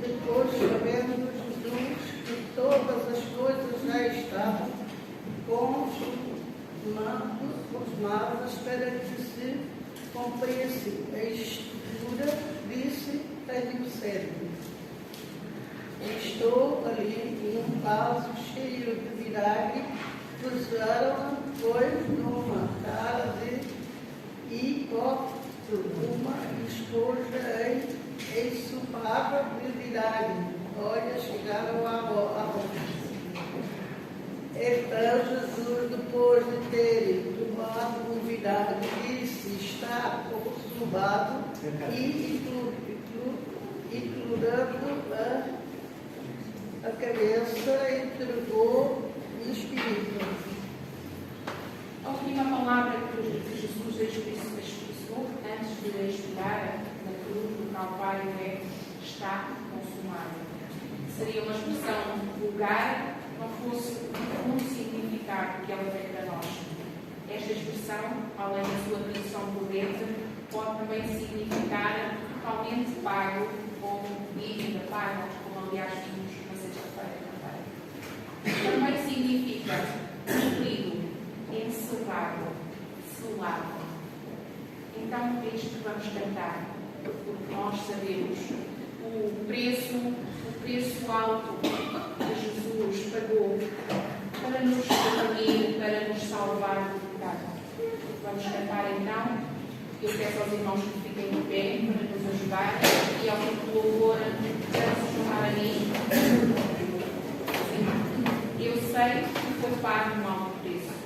Depois, malas para que se cumprisse a escritura, disse Tadeucério: estou ali em um vaso cheio de vinagre, puseram-na, pois, numa cara de hipócrita, uma esponja ensopada de vinagre. Olha, chegaram a boca. Então Jesus, depois de terem tomado o vinagre, disse: está consumado, e inclinando a cabeça, entregou o Espírito. A última palavra que Jesus expressou antes de expirar na cruz do Calvário é: está consumado. Seria uma expressão vulgar, não fosse um significado que ela tem para nós. Esta expressão, além da sua tradução correta, pode também significar totalmente pago ou dívida paga, como aliás vimos na sexta-feira também. Também significa cumprido, encerrado, selado. Então é isto que vamos cantar, porque nós sabemos o preço alto que Jesus pagou para nos redimir, para nos salvar do pecado. Vamos cantar então. Eu peço aos irmãos que fiquem de pé para nos ajudar e ao fim do louvor para se juntar a mim. Eu sei que foi pago um alto preço.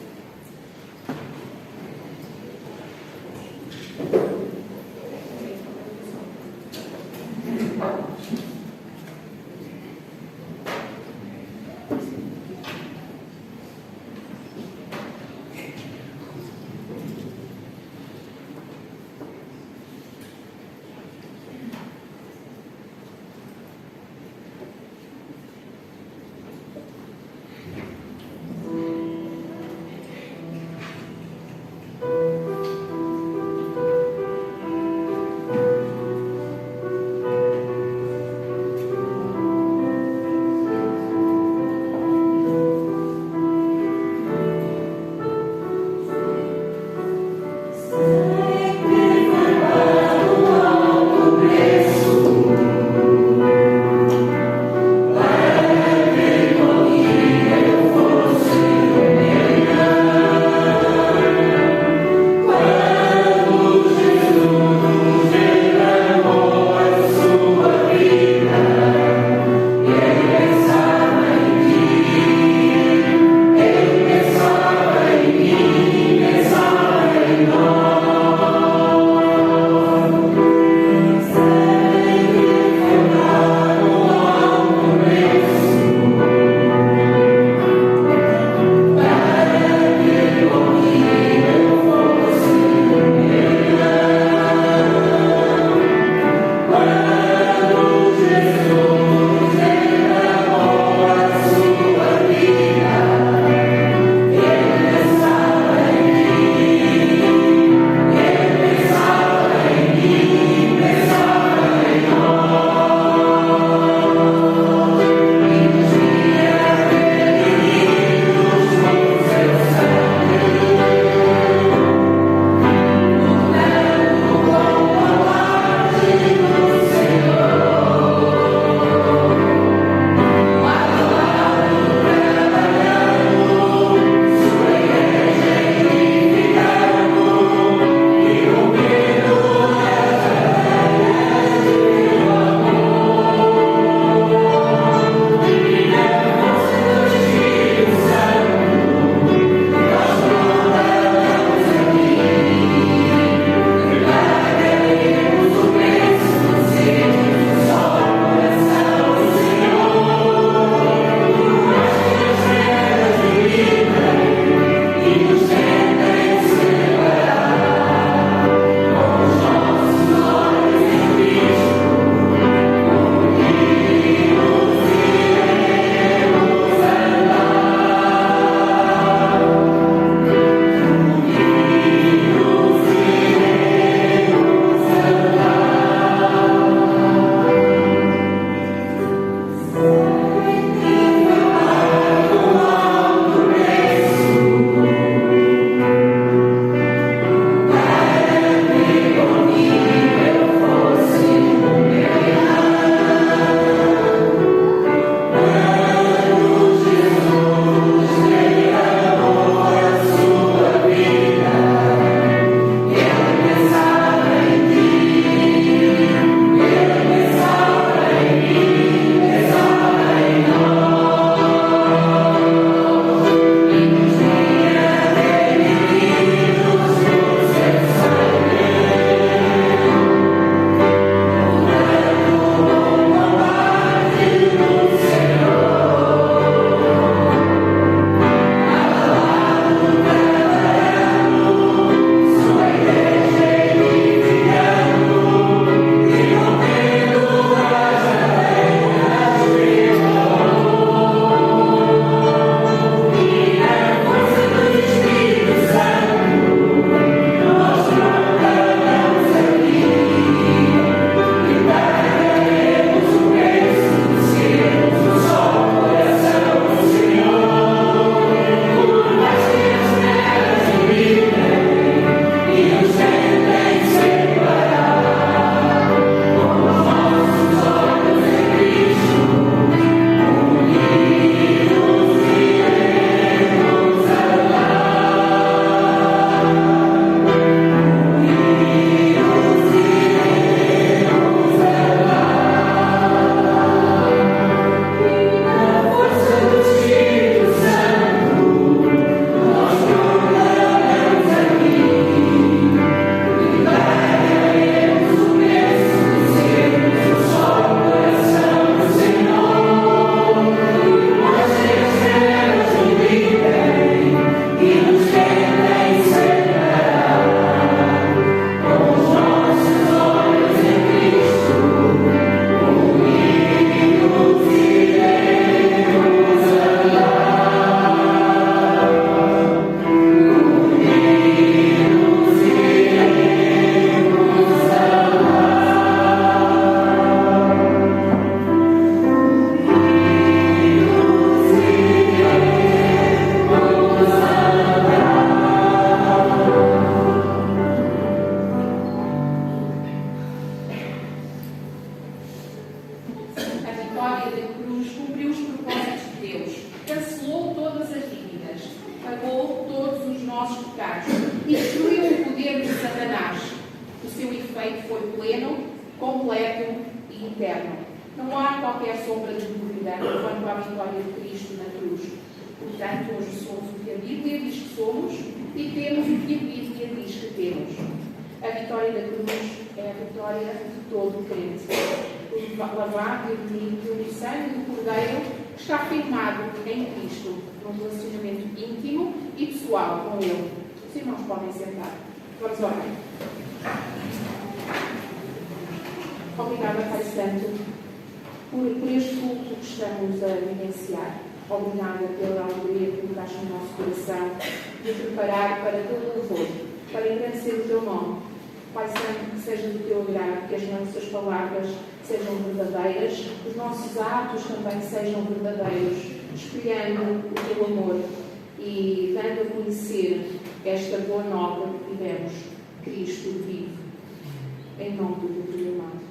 seu efeito foi pleno, completo e eterno. Não há qualquer sombra de dúvida quanto à vitória de Cristo na cruz. Portanto, hoje somos o que a Bíblia diz que somos e temos o que a Bíblia diz que temos. A vitória da cruz é a vitória de todo crente. O lavado e redimido pelo sangue do Cordeiro está firmado em Cristo, num relacionamento íntimo e pessoal com Ele. Os irmãos podem sentar. Vamos orar. Obrigada, Pai Santo, por este culto que estamos a vivenciar. Obrigada pela alegria que colocaste no nosso coração de preparar para teu louvor, para engrandecer o teu nome. Pai Santo, que seja do teu agrado, que as nossas palavras sejam verdadeiras, os nossos atos também sejam verdadeiros, espelhando o teu amor e dando a conhecer esta boa nova que tivemos, Cristo vivo. Em nome do teu amado.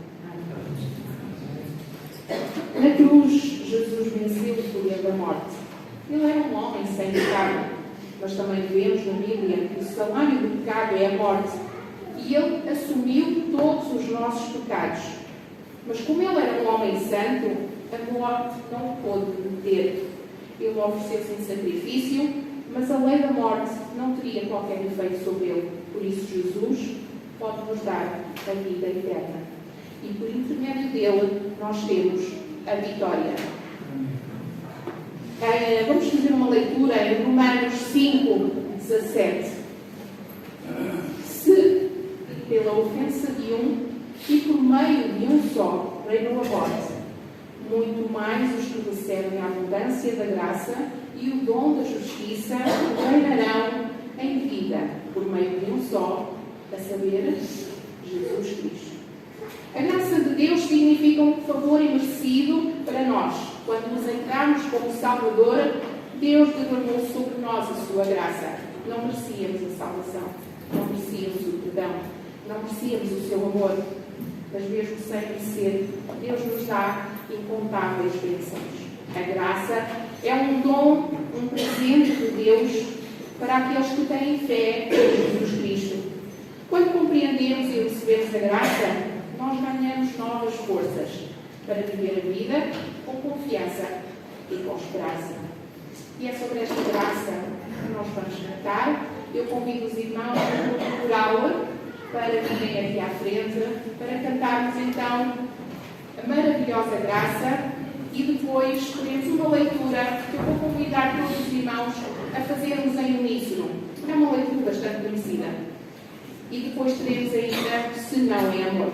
Amém. Na cruz, Jesus venceu o poder da morte. Ele era um homem sem pecado, mas também vemos na Bíblia que o salário do pecado é a morte. E ele assumiu todos os nossos pecados. Mas como ele era um homem santo, a morte não o pôde deter. Ele ofereceu-se em sacrifício, mas a lei da morte não teria qualquer efeito sobre ele. Por isso Jesus pode nos dar a vida eterna. E por intermédio dele, nós temos a vitória. Vamos fazer uma leitura em Romanos 5, 17. Se pela ofensa de um e por meio de um só reinou a morte, muito mais os que recebem a abundância da graça e o dom da justiça reinarão em vida por meio de um só, a saber, Jesus Cristo. A graça de Deus significa um favor imerecido para nós. Quando nos entramos como Salvador, Deus derramou sobre nós a sua graça. Não merecíamos a salvação, não merecíamos o perdão, não merecíamos o seu amor. Mas mesmo sem merecer, Deus nos dá incontáveis bênçãos. A graça é um dom, um presente de Deus para aqueles que têm fé em Jesus Cristo. Quando compreendemos e recebemos a graça, nós ganhamos novas forças para viver a vida com confiança e com esperança. E é sobre esta graça que nós vamos cantar. Eu convido os irmãos do coral para virem aqui à frente, para cantarmos então a maravilhosa graça e depois teremos uma leitura que eu vou convidar todos os irmãos a fazermos em uníssono. É uma leitura bastante conhecida. E depois teremos ainda Se Não é Amor.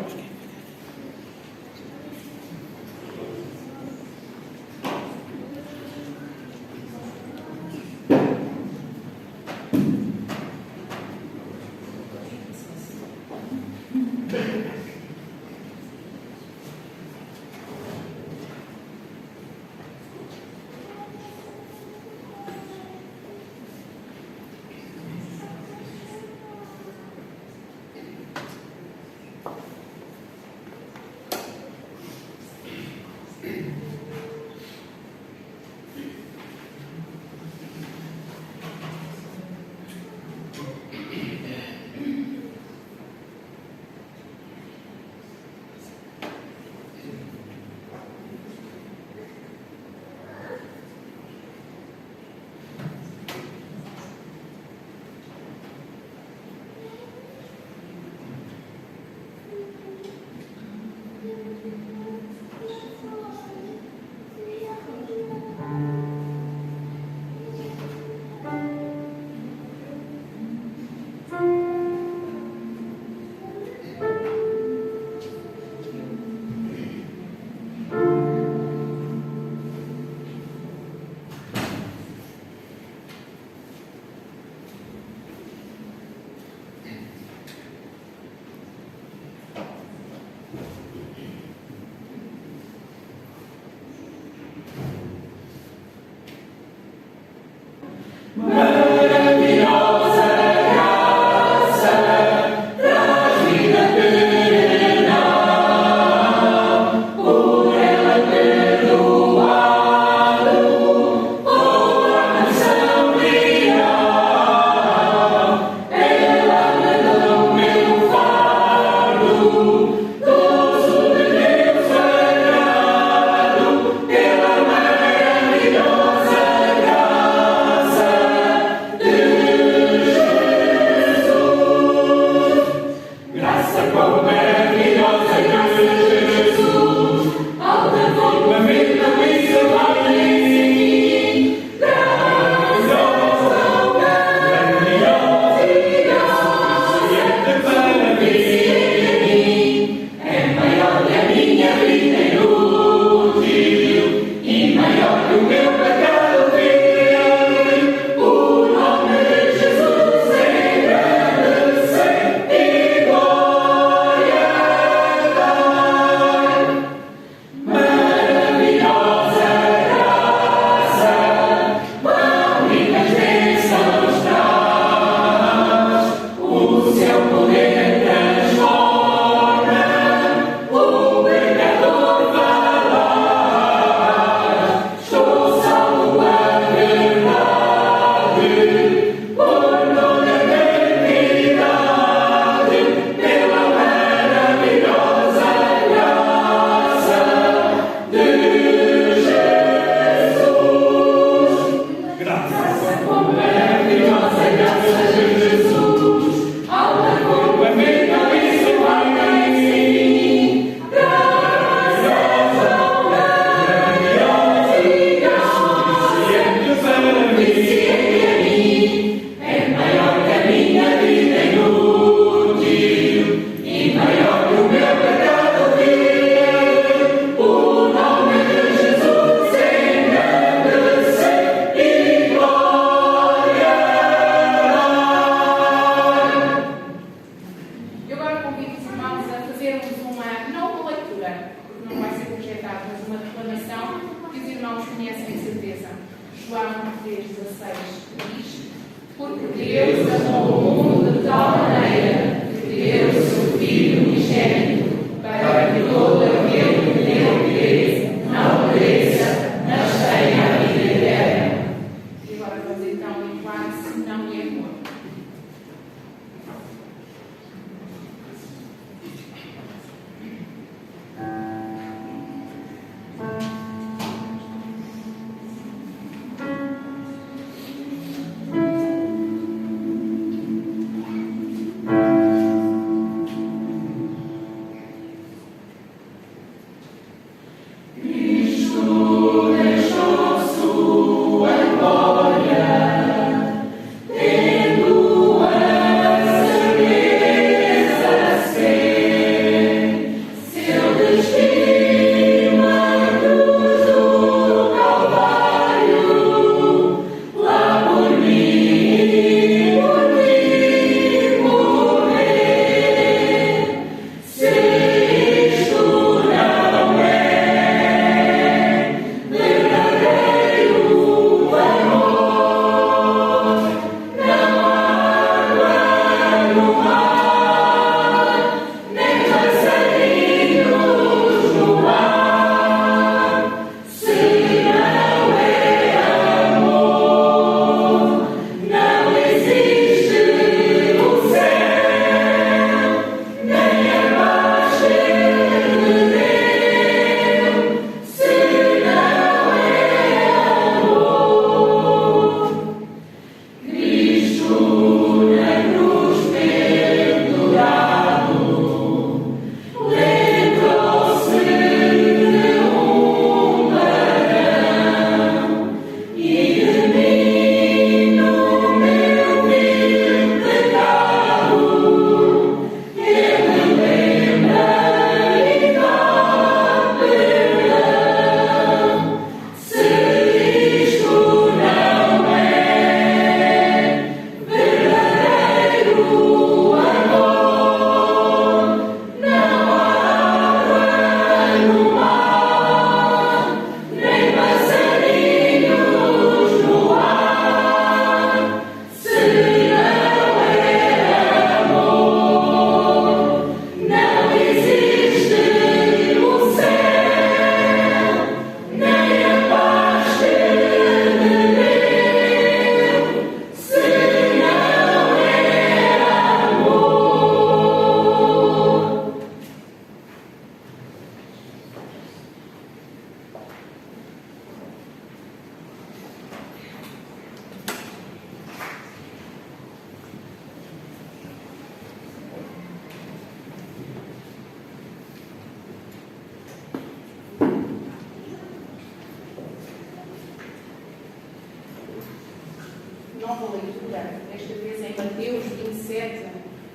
nova leitura, desta vez em Mateus 27,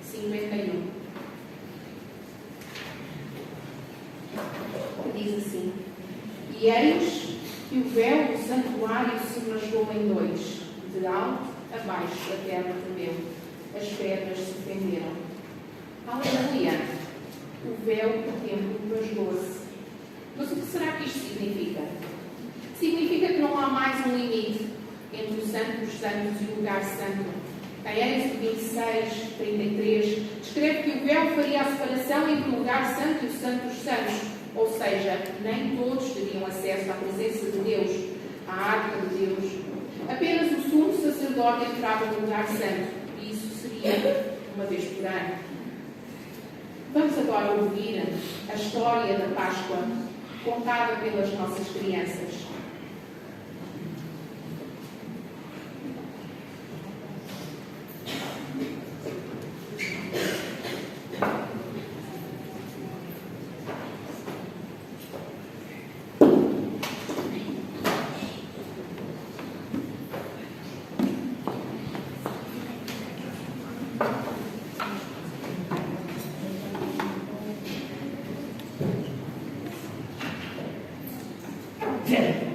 51. Diz assim: E eis que o véu do santuário se rasgou em dois, de alto a baixo a terra tremeu, as pedras se fenderam. Aleluia! O véu do templo rasgou-se. Mas o que será que isto significa? Significa que não há mais um limite entre o Santo dos Santos e o lugar santo. Em Êxodo 26, 33, descreve que o véu faria a separação entre o lugar santo e o Santo dos Santos, ou seja, nem todos teriam acesso à presença de Deus, à arca de Deus. Apenas o sumo sacerdote entrava no lugar santo, e isso seria uma vez por ano. Vamos agora ouvir a história da Páscoa, contada pelas nossas crianças. Yeah.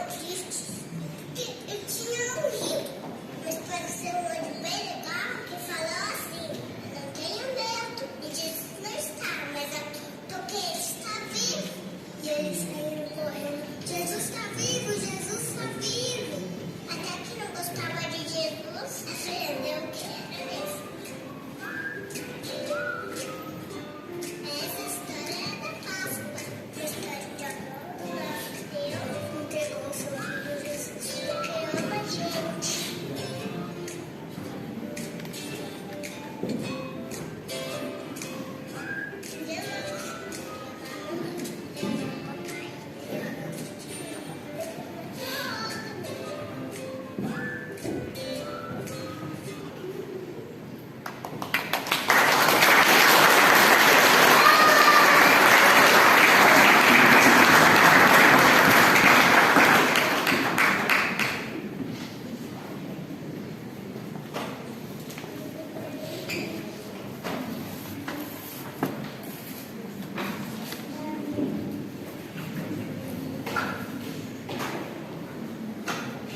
tão triste que eu tinha um rio. Mas pareceu um olho bem legal que falou assim: eu não tenho medo. E Jesus não está, mas aqui toquei, ele está vivo. E eles saíram correndo: Jesus está vivo, Jesus está vivo. Até que não gostava de Jesus, aprendeu que era mesmo. Essa história é da Páscoa, a história de amor. Deus entregou o seu filho Jesus porque ama a gente.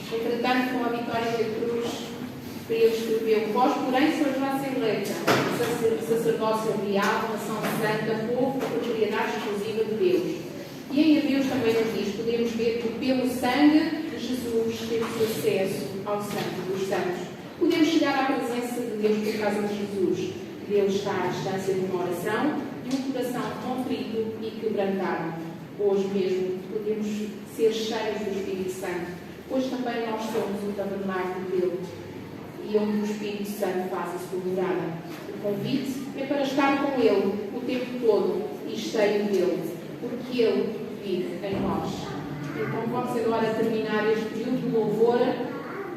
Entretanto, com a vitória da cruz, ele escreveu: vós, porém, sois raça eleita, sacerdócio real, nação santa, povo, propriedade exclusiva de Deus. E em Hebreus também nos diz, podemos ver que pelo sangue de Jesus temos acesso ao santo dos santos. Podemos chegar à presença de Deus por causa de Jesus. Deus está à distância de uma oração e um coração contrito e quebrantado. Hoje mesmo podemos ser cheios do Espírito Santo. Hoje também nós somos o tabernáculo dele e onde o Espírito Santo faz a sua morada. O convite é para estar com ele o tempo todo e cheio dele, porque ele vive em nós. Então vamos agora terminar este período de louvor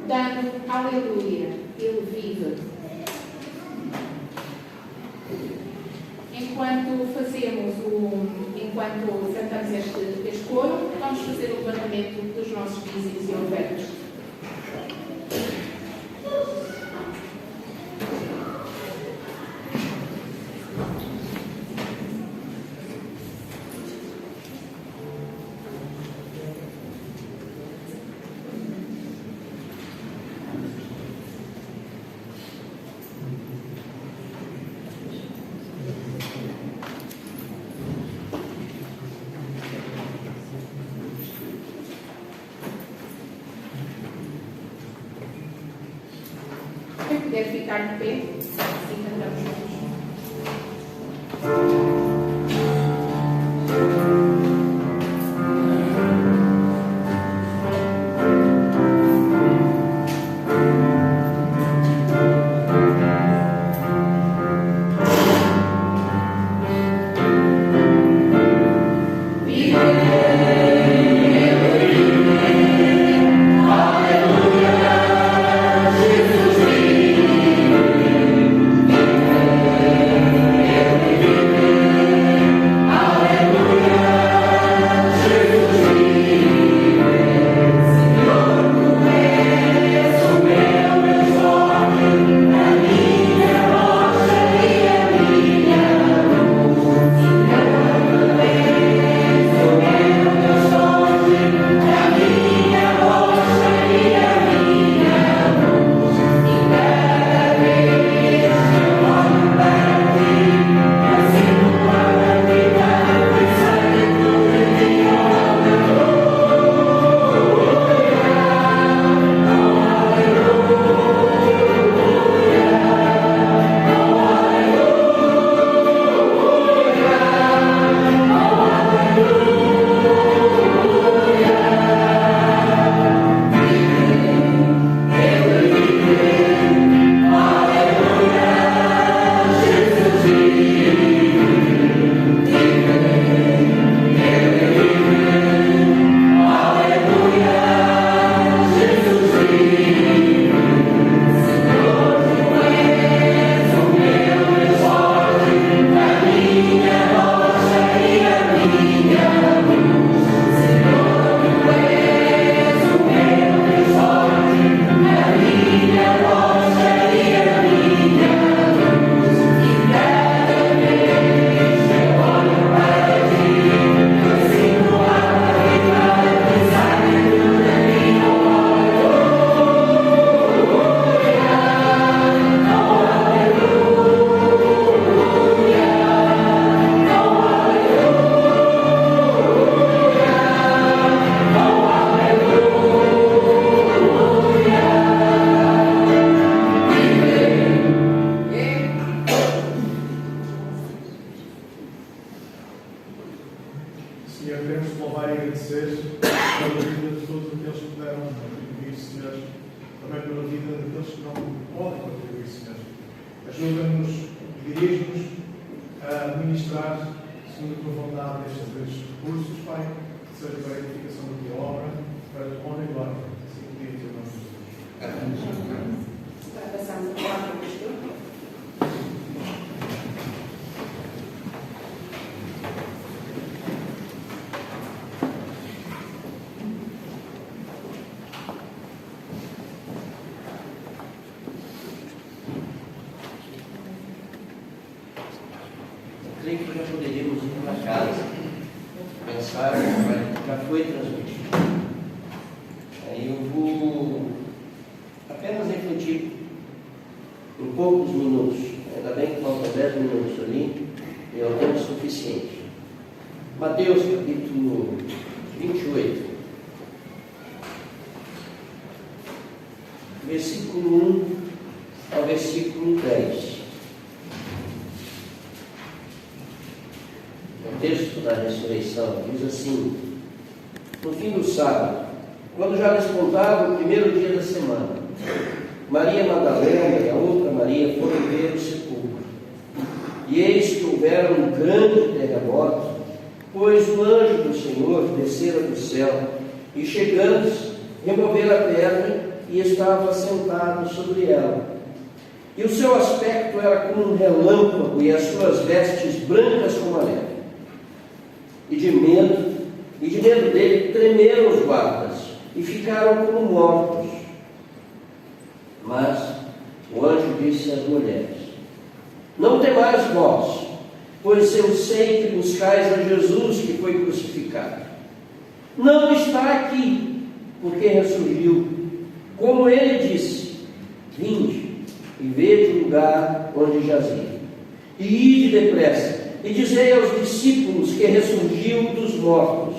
dando aleluia. Ele vive. Enquanto cantamos este coro, vamos fazer o levantamento dos nossos dízimos e ofertas. Quem puder ficar de pé, assim cantamos juntos. Aleluia, Jesus vive. creio que já poderíamos ir para casa. A mensagem já foi transmitida. Aí eu vou apenas refletir em poucos minutos. Ainda bem que faltam 10 minutos ali, e é o tempo suficiente. Mateus capítulo 28, versículo 1 ao versículo 10. O texto da ressurreição diz assim: no fim do sábado, quando já despontava o primeiro dia da semana, Maria Madalena e a outra Maria foram ver o sepulcro. E eis que houvera um grande terremoto, pois o anjo do Senhor descera do céu, e chegando-se, removera a pedra e estava sentado sobre ela. E o seu aspecto era como um relâmpago, e as suas vestes brancas como a neve. E de medo dele tremeram os guardas, e ficaram como mortos. Mas o anjo disse às mulheres: não temais vós, pois eu sei que buscais a Jesus que foi crucificado. Não está aqui, porque ressurgiu. Como ele disse, vinde e vede o lugar onde jazia. E ide depressa, e dizei aos discípulos que ressurgiu dos mortos.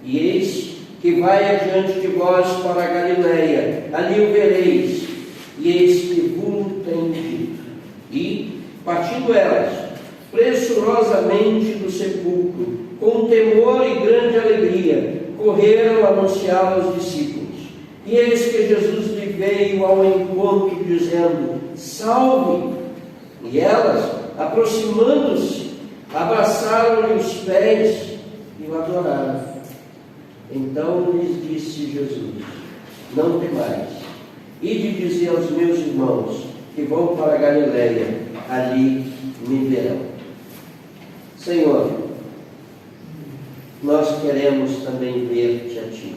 E eis que vai adiante de vós para a Galileia, ali o vereis, e eis que vos tenho dito. E, partindo elas, pressurosamente do sepulcro, com temor e grande alegria, correram a anunciá-lo aos discípulos. E eis que Jesus lhe veio ao encontro, dizendo: salve! E elas, aproximando-se, abraçaram-lhe os pés e o adoraram. Então lhes disse Jesus: não temais, ide dizer aos meus irmãos que vão para a Galileia, ali me verão. Senhor, nós queremos também ver-te a ti.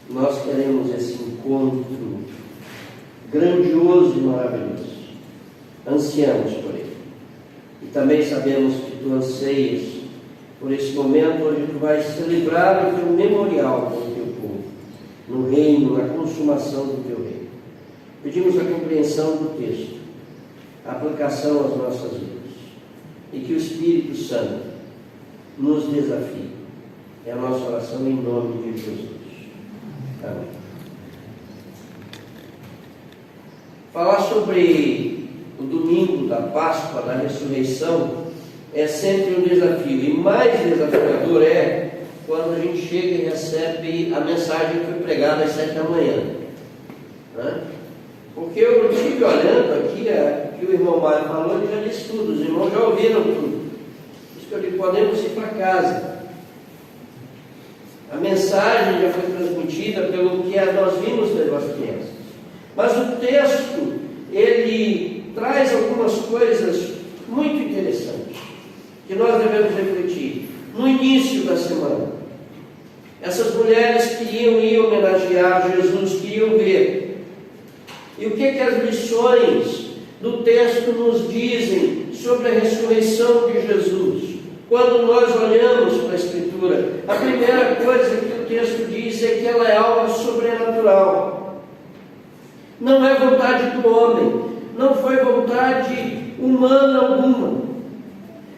Nós queremos esse encontro grandioso e maravilhoso. Ansiamos por ele. E também sabemos que tu anseias por esse momento onde tu vais celebrar o teu memorial com o teu povo, no reino, na consumação do teu reino. Pedimos a compreensão do texto, a aplicação às nossas vidas, e que o Espírito Santo nos desafie. É a nossa oração em nome de Jesus. Amém. Falar sobre o domingo da Páscoa, da ressurreição, é sempre um desafio, e mais desafiador é quando a gente chega e recebe a mensagem que foi pregada às 7 da manhã, né? Porque eu estive olhando aqui, que o irmão Mário falou, ele já disse tudo, os irmãos já ouviram tudo. Isso que eu digo, podemos ir para casa. A mensagem já foi transmitida pelo que nós vimos das crianças. Mas o texto, ele traz algumas coisas muito interessantes, que nós devemos refletir. No início da semana, essas mulheres queriam ir homenagear Jesus, queriam ver. E o que as lições do texto nos dizem sobre a ressurreição de Jesus? Quando nós olhamos para a Escritura, a primeira coisa que o texto diz é que ela é algo sobrenatural. Não é vontade do homem, não foi vontade humana alguma.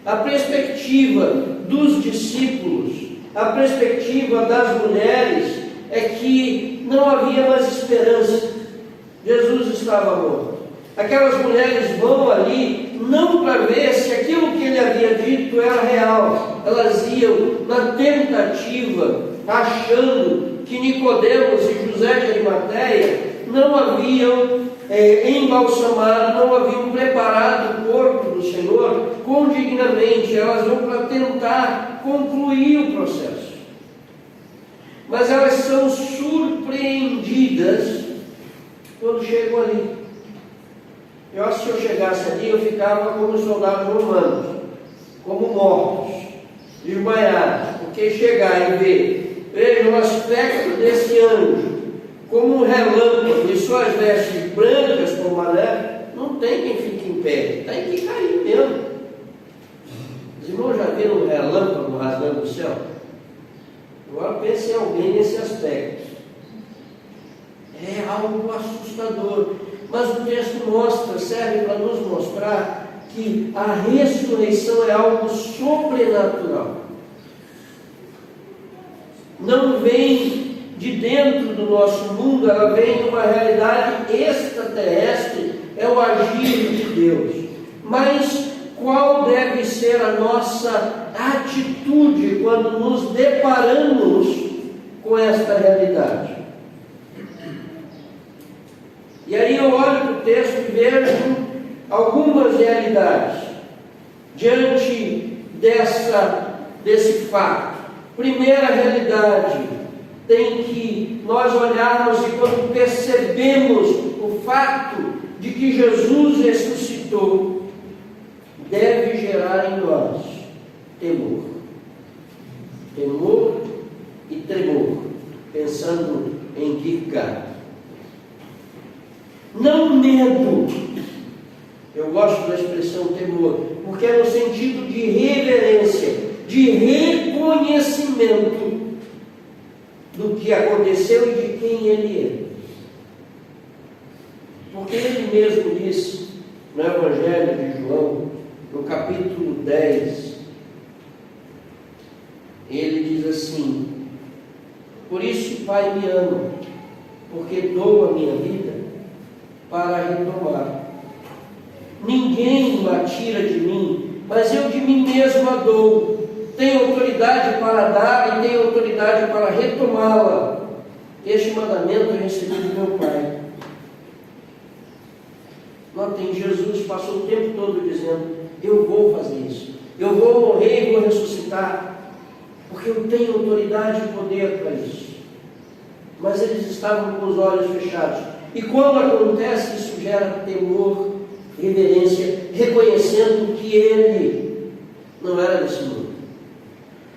A perspectiva dos discípulos, a perspectiva das mulheres é que não havia mais esperança. Jesus estava morto. Aquelas mulheres vão ali não para ver se aquilo que ele havia dito era real. Elas iam na tentativa, achando que Nicodemos e José de Arimateia não haviam embalsamado, não haviam preparado o corpo do Senhor condignamente. Elas vão para tentar concluir o processo. Mas elas são surpreendidas quando chegam ali. Eu acho que se eu chegasse ali, eu ficava como os soldados romanos, como mortos, desmaiados, porque chegar e ver, veja o aspecto desse anjo, como um relâmpago, e suas vestes brancas como a neve, não tem quem fique em pé, tem que cair mesmo. Os irmãos já viram um relâmpago rasgando o céu? Agora pense em alguém nesse aspecto. É algo assustador. Mas o texto mostra, serve para nos mostrar que a ressurreição é algo sobrenatural. Não vem de dentro do nosso mundo, ela vem de uma realidade extraterrestre, é o agir de Deus. Mas qual deve ser a nossa atitude quando nos deparamos com esta realidade? E aí eu olho para o texto e vejo algumas realidades diante desse fato. Primeira realidade, tem que nós olharmos e quando percebemos o fato de que Jesus ressuscitou, deve gerar em nós temor. Temor e tremor, pensando em Kierkegaard. Não medo. Eu gosto da expressão temor, porque é no sentido de reverência, de reconhecimento do que aconteceu e de quem Ele é. Porque Ele mesmo disse no Evangelho de João, no capítulo 10, Ele diz assim: por isso o Pai me ama, porque dou a minha vida para retomar. Ninguém me tira de mim, mas eu de mim mesmo a dou. Tenho autoridade para dar e tenho autoridade para retomá-la. Este mandamento eu recebi do meu Pai. Notem, Jesus passou o tempo todo dizendo: eu vou fazer isso, eu vou morrer e vou ressuscitar, porque eu tenho autoridade e poder para isso. Mas eles estavam com os olhos fechados. E quando acontece, isso gera temor, reverência, reconhecendo que Ele não era desse mundo,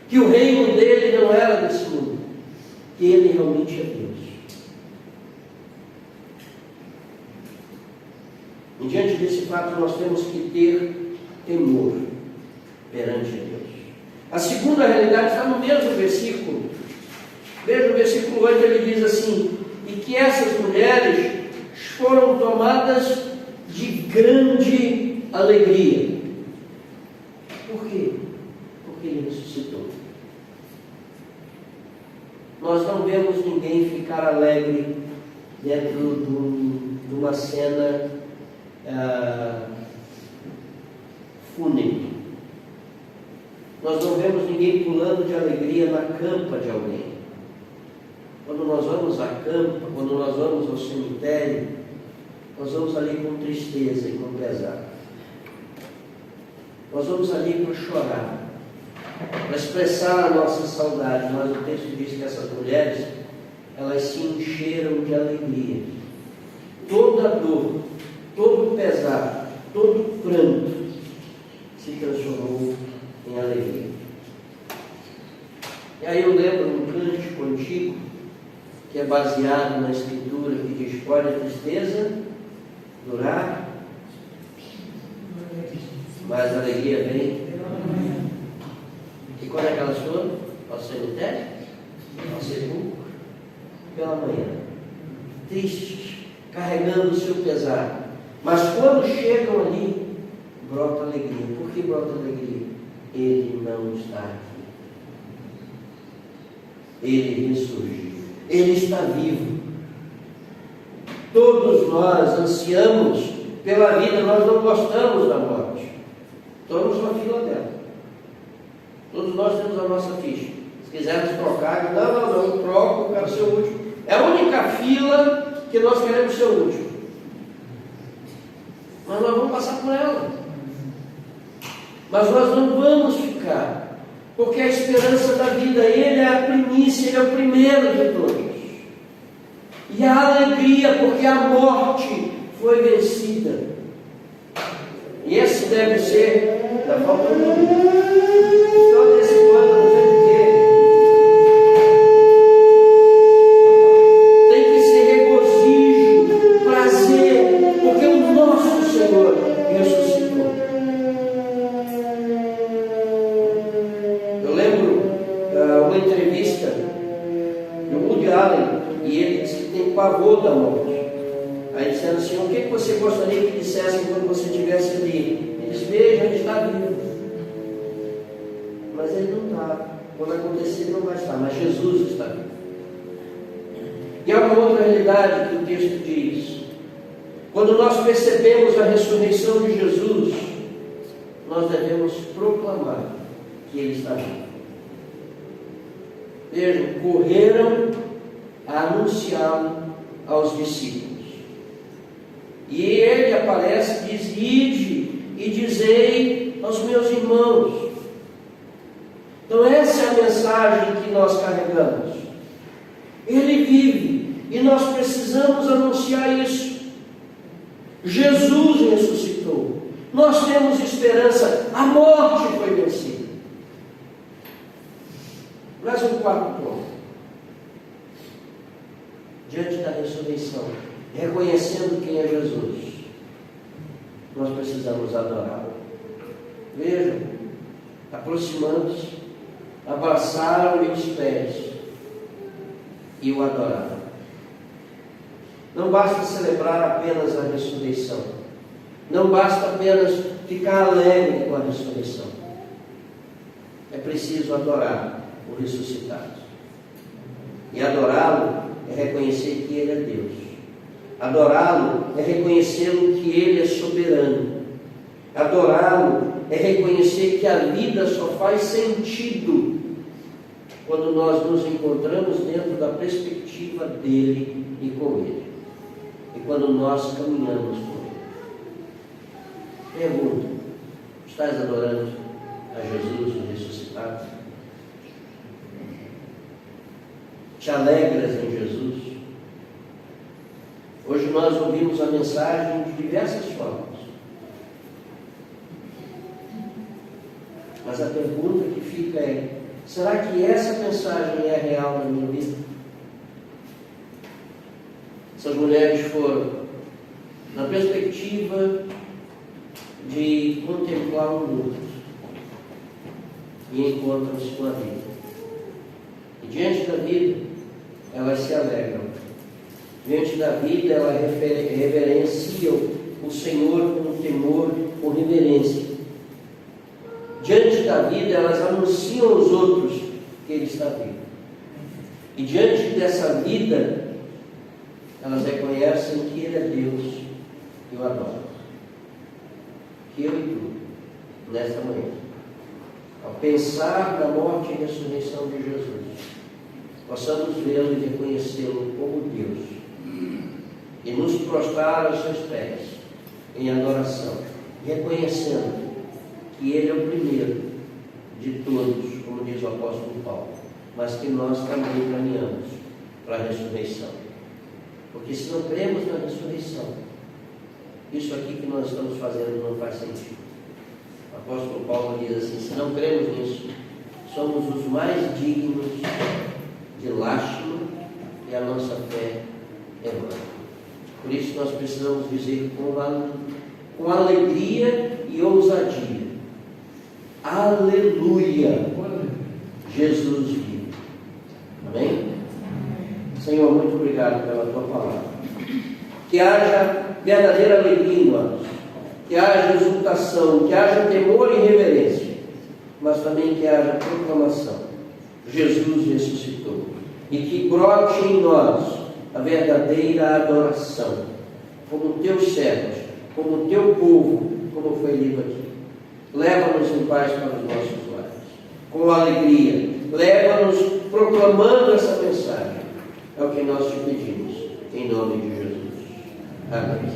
que o reino dele não era desse mundo, que Ele realmente é Deus. E diante desse fato, nós temos que ter temor perante Deus. A segunda realidade está no mesmo versículo. Veja o versículo 8, ele diz assim: e que essas mulheres foram tomadas de grande alegria. Por quê? Porque Ele ressuscitou. Nós não vemos ninguém ficar alegre dentro de uma cena fúnebre. Nós não vemos ninguém pulando de alegria na campa de alguém. Quando nós vamos à campa, quando nós vamos ao cemitério, nós vamos ali com tristeza e com pesar. Nós vamos ali para chorar, para expressar a nossa saudade. Mas o texto diz que essas mulheres, elas se encheram de alegria. Toda dor, todo pesar, todo pranto se transformou em alegria. E aí eu lembro um cântico antigo, que é baseado na Escritura, que diz: pode a tristeza durar, mas a alegria vem. E quando é que elas foram? Ao cemitério? Ao sepulcro? Pela manhã. Tristes, carregando o seu pesar. Mas quando chegam ali, brota alegria. Por que brota alegria? Ele não está aqui. Ele ressurgiu. Ele está vivo. Todos nós ansiamos pela vida, nós não gostamos da morte. Estamos na fila dela. Todos nós temos a nossa ficha. Se quisermos trocar, não troco, eu quero ser o último. É a única fila que nós queremos ser o último. Mas nós vamos passar por ela. Mas nós não vamos ficar, porque a esperança da vida, Ele é a primícia, Ele é o primeiro de todos. E a alegria, porque a morte foi vencida. E esse deve ser da falta do mundo. Estou nesse plano, não sei o quê. Tem que ser regozijo, prazer, porque o nosso Senhor ressuscitou. vale, e ele diz que tem pavor da morte. Aí dizendo assim, o que você gostaria que dissessem quando você estivesse ali? Ele diz, veja, ele está vivo. Mas ele não está. Quando acontecer, ele não vai estar, mas Jesus está vivo. E há uma outra realidade que o texto diz. Quando nós percebemos a ressurreição de Jesus, nós devemos proclamar que Ele está vivo. Vejam, correram a anunciá-lo aos discípulos. E ele aparece e diz, ide e dizei aos meus irmãos. Então essa é a mensagem que nós carregamos. Ele vive e nós precisamos anunciar isso. Jesus ressuscitou. Nós temos esperança. A morte foi vencida. Mais um quarto ponto. Diante da ressurreição, reconhecendo quem é Jesus, nós precisamos adorá-lo. Vejam, aproximando-se, abraçaram-lhe os pés e o adoraram. Não basta celebrar apenas a ressurreição. Não basta apenas ficar alegre com a ressurreição. É preciso adorar o ressuscitado. E adorá-lo é reconhecer que Ele é Deus. Adorá-lo é reconhecê-lo que Ele é soberano. Adorá-lo é reconhecer que a vida só faz sentido quando nós nos encontramos dentro da perspectiva dEle e com Ele. E quando nós caminhamos com Ele. Pergunta: estás adorando a Jesus, o ressuscitado? Te alegras em Jesus? Hoje nós ouvimos a mensagem de diversas formas. Mas a pergunta que fica é: será que essa mensagem é real na minha vida? Essas mulheres foram na perspectiva de contemplar o luto e encontram-se com a vida. E diante da vida, elas se alegram. Diante da vida, elas reverenciam o Senhor com temor, com reverência. Diante da vida, elas anunciam aos outros que Ele está vivo. E diante dessa vida, elas reconhecem que Ele é Deus e o adoram. Que eu e tu, nesta manhã, ao pensar na morte e ressurreição de Jesus, possamos vê-lo e reconhecê-lo como Deus e nos prostrar aos seus pés em adoração, reconhecendo que Ele é o primeiro de todos, como diz o apóstolo Paulo, mas que nós também caminhamos para a ressurreição. Porque se não cremos na ressurreição, isso aqui que nós estamos fazendo não faz sentido. O apóstolo Paulo diz assim: se não cremos nisso, somos os mais dignos de lástima e a nossa fé é vã. Por isso nós precisamos dizer com alegria e ousadia: aleluia, Jesus vive. Amém? Senhor, muito obrigado pela Tua palavra. Que haja verdadeira alegria em nós, que haja exultação, que haja temor e reverência, mas também que haja proclamação: Jesus ressuscitou. E que brote em nós a verdadeira adoração, como Teus servos, como Teu povo, como foi lido aqui. Leva-nos em paz para os nossos lares, com alegria. Leva-nos proclamando essa mensagem. É o que nós te pedimos, em nome de Jesus. Amém.